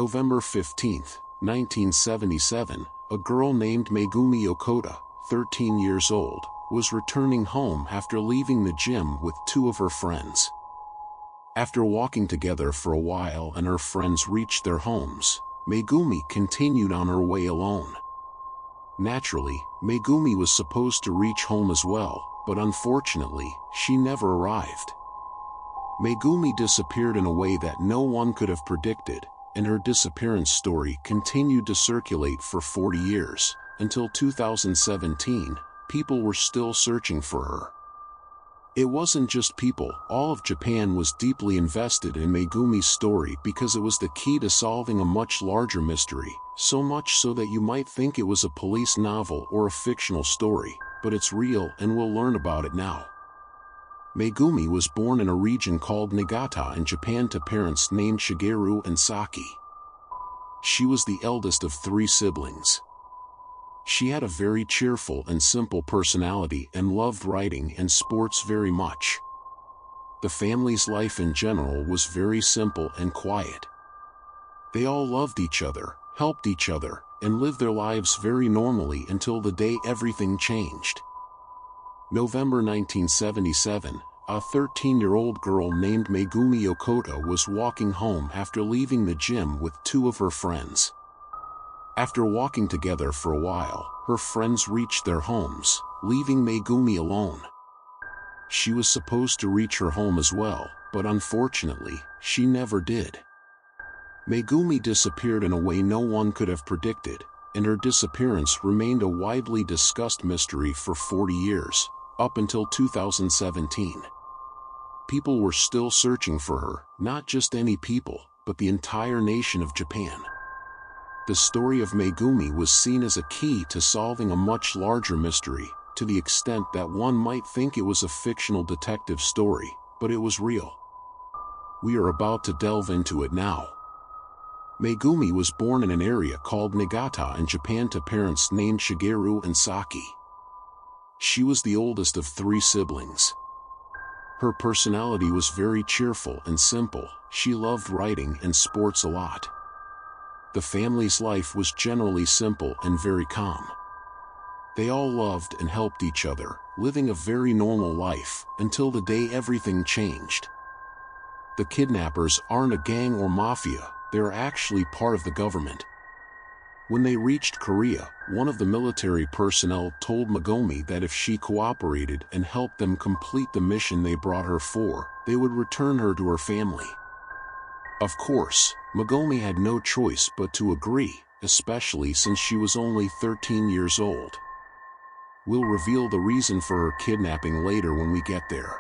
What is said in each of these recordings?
November 15, 1977, a girl named Megumi Okota, 13 years old, was returning home after leaving the gym with two of her friends. After walking together for a while and her friends reached their homes, Megumi continued on her way alone. Naturally, Megumi was supposed to reach home as well, but unfortunately, she never arrived. Megumi disappeared in a way that no one could have predicted, and her disappearance story continued to circulate for 40 years. Until 2017, people were still searching for her. It wasn't just people, all of Japan was deeply invested in Megumi's story because it was the key to solving a much larger mystery, so much so that you might think it was a police novel or a fictional story, but it's real and we'll learn about it now. Megumi was born in a region called Niigata in Japan to parents named Shigeru and Saki. She was the eldest of 3 siblings. She had a very cheerful and simple personality and loved writing and sports very much. The family's life in general was very simple and quiet. They all loved each other, helped each other, and lived their lives very normally until the day everything changed. November 1977, a 13-year-old girl named Megumi Okota was walking home after leaving the gym with 2 of her friends. After walking together for a while, her friends reached their homes, leaving Megumi alone. She was supposed to reach her home as well, but unfortunately, she never did. Megumi disappeared in a way no one could have predicted, and her disappearance remained a widely discussed mystery for 40 years, up until 2017. People were still searching for her, not just any people, but the entire nation of Japan. The story of Megumi was seen as a key to solving a much larger mystery, to the extent that one might think it was a fictional detective story, but it was real. We are about to delve into it now. Megumi was born in an area called Niigata in Japan to parents named Shigeru and Saki. She was the oldest of 3 siblings. Her personality was very cheerful and simple. She loved writing and sports a lot. The family's life was generally simple and very calm. They all loved and helped each other, living a very normal life, until the day everything changed. The kidnappers aren't a gang or mafia, they're actually part of the government. When they reached Korea, one of the military personnel told Megumi that if she cooperated and helped them complete the mission they brought her for, they would return her to her family. Of course, Megumi had no choice but to agree, especially since she was only 13 years old. We'll reveal the reason for her kidnapping later when we get there.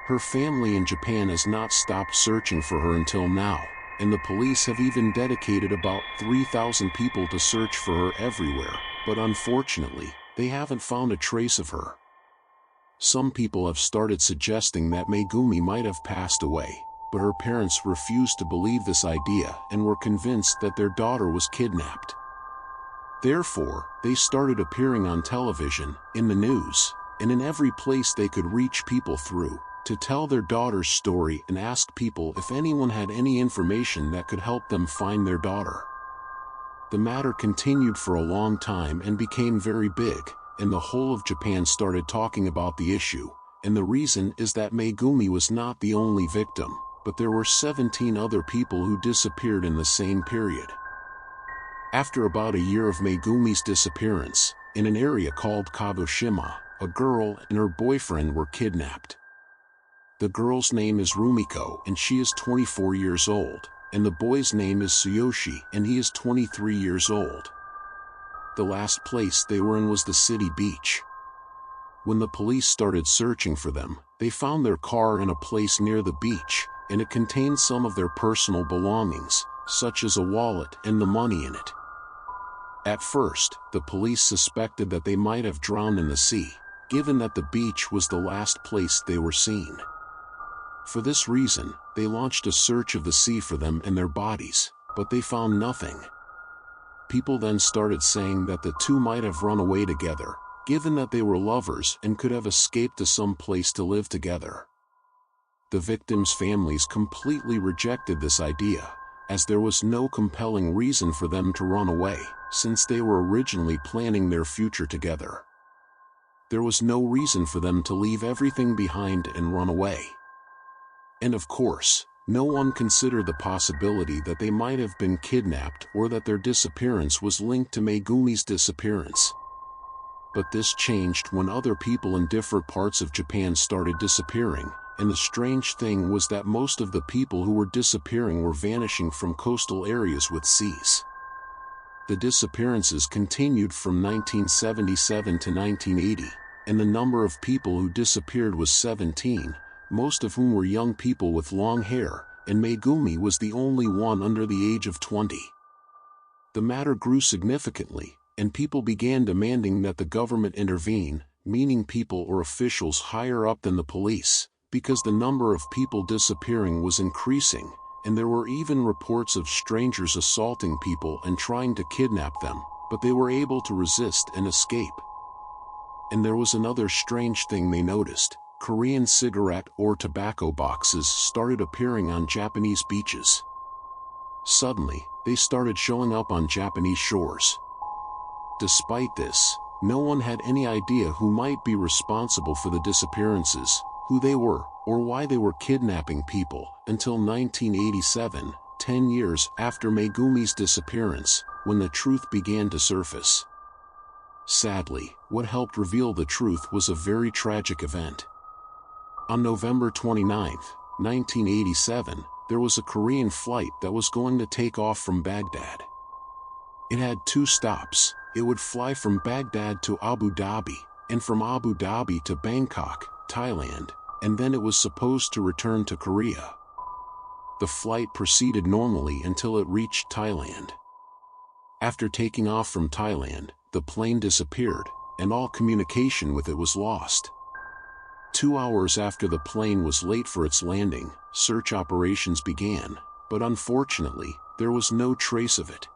Her family in Japan has not stopped searching for her until now, and the police have even dedicated about 3,000 people to search for her everywhere, but unfortunately, they haven't found a trace of her. Some people have started suggesting that Megumi might have passed away, but her parents refused to believe this idea and were convinced that their daughter was kidnapped. Therefore, they started appearing on television, in the news, and in every place they could reach people through, to tell their daughter's story and ask people if anyone had any information that could help them find their daughter. The matter continued for a long time and became very big, and the whole of Japan started talking about the issue, and the reason is that Megumi was not the only victim, but there were 17 other people who disappeared in the same period. After about a year of Megumi's disappearance, in an area called Kagoshima, a girl and her boyfriend were kidnapped. The girl's name is Rumiko and she is 24 years old, and the boy's name is Tsuyoshi and he is 23 years old. The last place they were in was the city beach. When the police started searching for them, they found their car in a place near the beach, and it contained some of their personal belongings, such as a wallet and the money in it. At first, the police suspected that they might have drowned in the sea, given that the beach was the last place they were seen. For this reason, they launched a search of the sea for them and their bodies, but they found nothing. People then started saying that the two might have run away together, given that they were lovers and could have escaped to some place to live together. The victims' families completely rejected this idea, as there was no compelling reason for them to run away, since they were originally planning their future together. There was no reason for them to leave everything behind and run away. And of course, no one considered the possibility that they might have been kidnapped or that their disappearance was linked to Megumi's disappearance. But this changed when other people in different parts of Japan started disappearing, and the strange thing was that most of the people who were disappearing were vanishing from coastal areas with seas. The disappearances continued from 1977 to 1980, and the number of people who disappeared was 17, most of whom were young people with long hair, and Megumi was the only one under the age of 20. The matter grew significantly, and people began demanding that the government intervene, meaning people or officials higher up than the police, because the number of people disappearing was increasing, and there were even reports of strangers assaulting people and trying to kidnap them, but they were able to resist and escape. And there was another strange thing they noticed. Korean cigarette or tobacco boxes started appearing on Japanese beaches. Suddenly, they started showing up on Japanese shores. Despite this, no one had any idea who might be responsible for the disappearances, who they were, or why they were kidnapping people, until 1987, 10 years after Megumi's disappearance, when the truth began to surface. Sadly, what helped reveal the truth was a very tragic event. On November 29, 1987, there was a Korean flight that was going to take off from Baghdad. It had 2 stops. It would fly from Baghdad to Abu Dhabi, and from Abu Dhabi to Bangkok, Thailand, and then it was supposed to return to Korea. The flight proceeded normally until it reached Thailand. After taking off from Thailand, the plane disappeared, and all communication with it was lost. 2 hours after the plane was late for its landing, search operations began, but unfortunately, there was no trace of it.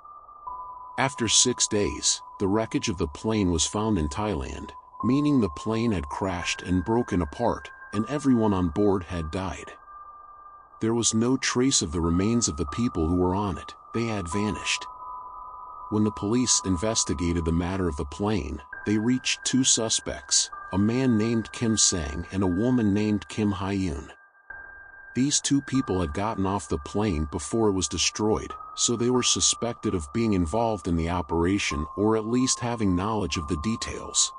After 6 days, the wreckage of the plane was found in Thailand, meaning the plane had crashed and broken apart, and everyone on board had died. There was no trace of the remains of the people who were on it. They had vanished. When the police investigated the matter of the plane, they reached 2 suspects, a man named Kim Sang and a woman named Kim Hyun. These 2 people had gotten off the plane before it was destroyed, so they were suspected of being involved in the operation or at least having knowledge of the details.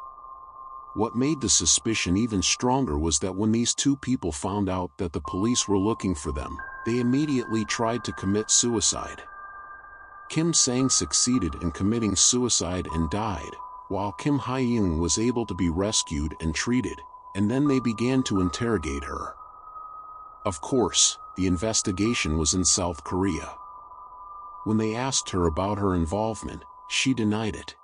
What made the suspicion even stronger was that when these 2 people found out that the police were looking for them, they immediately tried to commit suicide. Kim Sang succeeded in committing suicide and died, while Kim Hyun was able to be rescued and treated, and then they began to interrogate her. Of course, the investigation was in South Korea. When they asked her about her involvement, she denied it.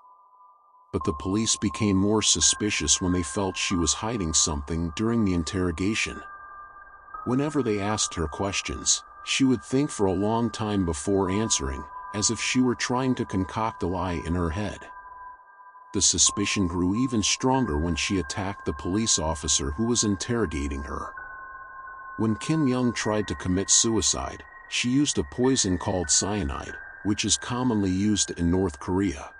But the police became more suspicious when they felt she was hiding something during the interrogation. Whenever they asked her questions, she would think for a long time before answering, as if she were trying to concoct a lie in her head. The suspicion grew even stronger when she attacked the police officer who was interrogating her. When Kim Young tried to commit suicide, she used a poison called cyanide, which is commonly used in North Korea.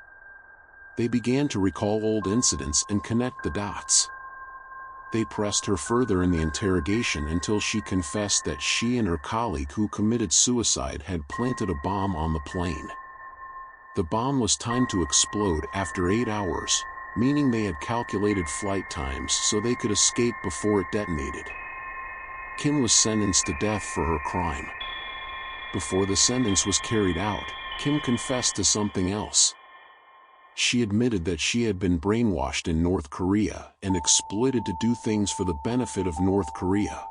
They began to recall old incidents and connect the dots. They pressed her further in the interrogation until she confessed that she and her colleague who committed suicide had planted a bomb on the plane. The bomb was timed to explode after 8 hours, meaning they had calculated flight times so they could escape before it detonated. Kim was sentenced to death for her crime. Before the sentence was carried out, Kim confessed to something else. She admitted that she had been brainwashed in North Korea and exploited to do things for the benefit of North Korea.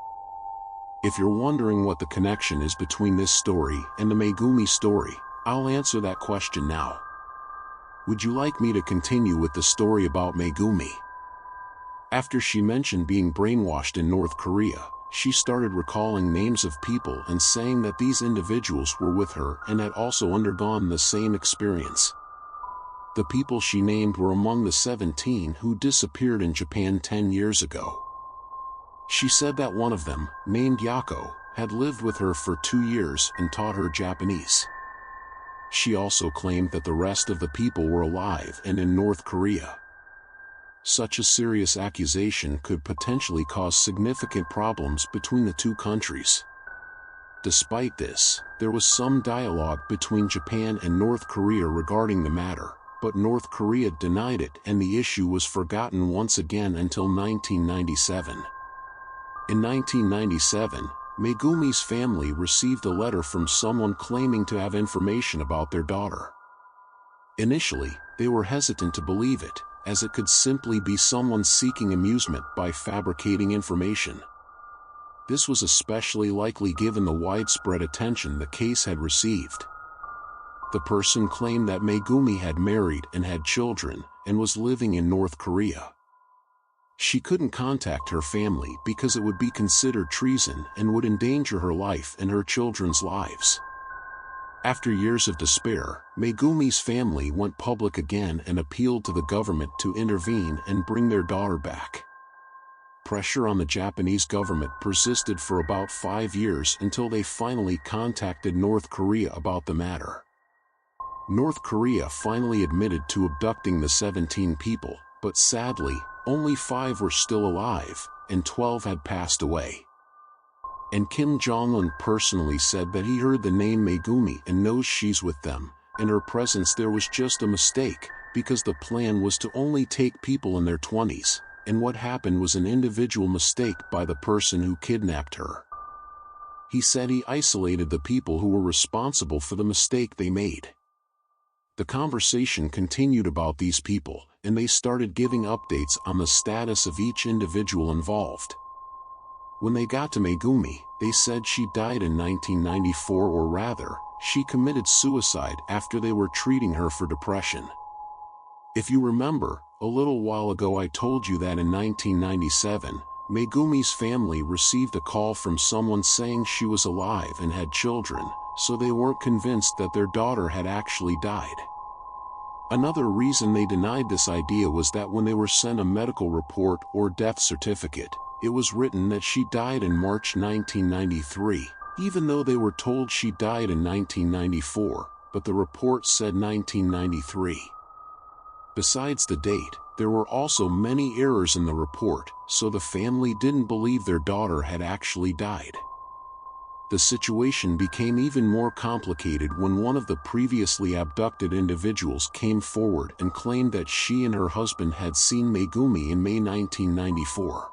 If you're wondering what the connection is between this story and the Megumi story, I'll answer that question now. Would you like me to continue with the story about Megumi? After she mentioned being brainwashed in North Korea, she started recalling names of people and saying that these individuals were with her and had also undergone the same experience. The people she named were among the 17 who disappeared in Japan 10 years ago. She said that one of them, named Yako, had lived with her for 2 years and taught her Japanese. She also claimed that the rest of the people were alive and in North Korea. Such a serious accusation could potentially cause significant problems between the two countries. Despite this, there was some dialogue between Japan and North Korea regarding the matter, but North Korea denied it and the issue was forgotten once again until 1997. In 1997, Megumi's family received a letter from someone claiming to have information about their daughter. Initially, they were hesitant to believe it, as it could simply be someone seeking amusement by fabricating information. This was especially likely given the widespread attention the case had received. The person claimed that Megumi had married and had children, and was living in North Korea. She couldn't contact her family because it would be considered treason and would endanger her life and her children's lives. After years of despair, Megumi's family went public again and appealed to the government to intervene and bring their daughter back. Pressure on the Japanese government persisted for about 5 years until they finally contacted North Korea about the matter. North Korea finally admitted to abducting the 17 people, but sadly, only 5 were still alive, and 12 had passed away. And Kim Jong-un personally said that he heard the name Megumi and knows she's with them. In her presence there was just a mistake, because the plan was to only take people in their 20s, and what happened was an individual mistake by the person who kidnapped her. He said he isolated the people who were responsible for the mistake they made. The conversation continued about these people, and they started giving updates on the status of each individual involved. When they got to Megumi, they said she died in 1994, or rather, she committed suicide after they were treating her for depression. If you remember, a little while ago I told you that in 1997, Megumi's family received a call from someone saying she was alive and had children, so they weren't convinced that their daughter had actually died. Another reason they denied this idea was that when they were sent a medical report or death certificate, it was written that she died in March 1993, even though they were told she died in 1994, but the report said 1993. Besides the date, there were also many errors in the report, so the family didn't believe their daughter had actually died. The situation became even more complicated when one of the previously abducted individuals came forward and claimed that she and her husband had seen Megumi in May 1994.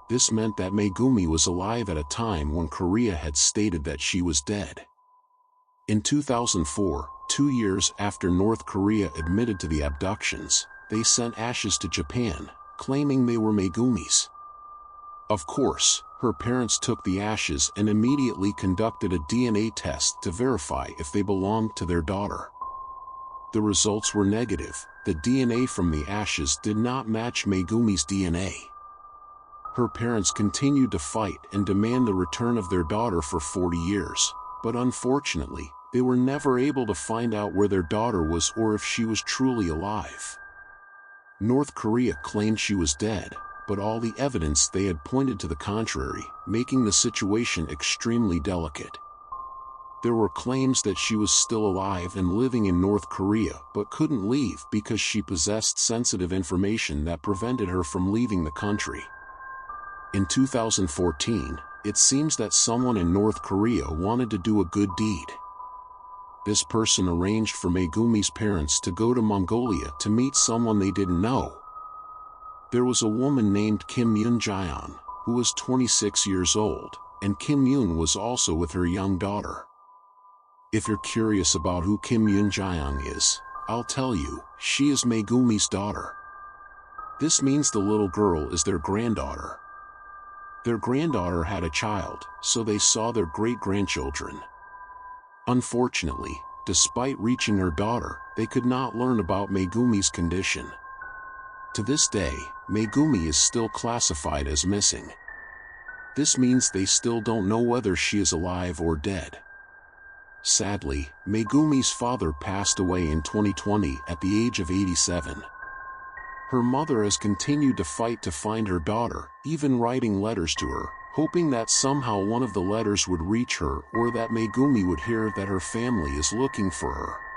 This meant that Megumi was alive at a time when Korea had stated that she was dead. In 2004, 2 years after North Korea admitted to the abductions, they sent ashes to Japan, claiming they were Megumi's. Of course, her parents took the ashes and immediately conducted a DNA test to verify if they belonged to their daughter. The results were negative. The DNA from the ashes did not match Megumi's DNA. Her parents continued to fight and demand the return of their daughter for 40 years, but unfortunately, they were never able to find out where their daughter was or if she was truly alive. North Korea claimed she was dead, but all the evidence they had pointed to the contrary, making the situation extremely delicate. There were claims that she was still alive and living in North Korea but couldn't leave because she possessed sensitive information that prevented her from leaving the country. In 2014, it seems that someone in North Korea wanted to do a good deed. This person arranged for Megumi's parents to go to Mongolia to meet someone they didn't know. There was a woman named Kim Yoon-jaeon, who was 26 years old, and Kim Yoon was also with her young daughter. If you're curious about who Kim Yoon-jaeon is, I'll tell you, she is Megumi's daughter. This means the little girl is their granddaughter. Their granddaughter had a child, so they saw their great-grandchildren. Unfortunately, despite reaching her daughter, they could not learn about Megumi's condition. To this day, Megumi is still classified as missing. This means they still don't know whether she is alive or dead. Sadly, Megumi's father passed away in 2020 at the age of 87. Her mother has continued to fight to find her daughter, even writing letters to her, hoping that somehow one of the letters would reach her or that Megumi would hear that her family is looking for her.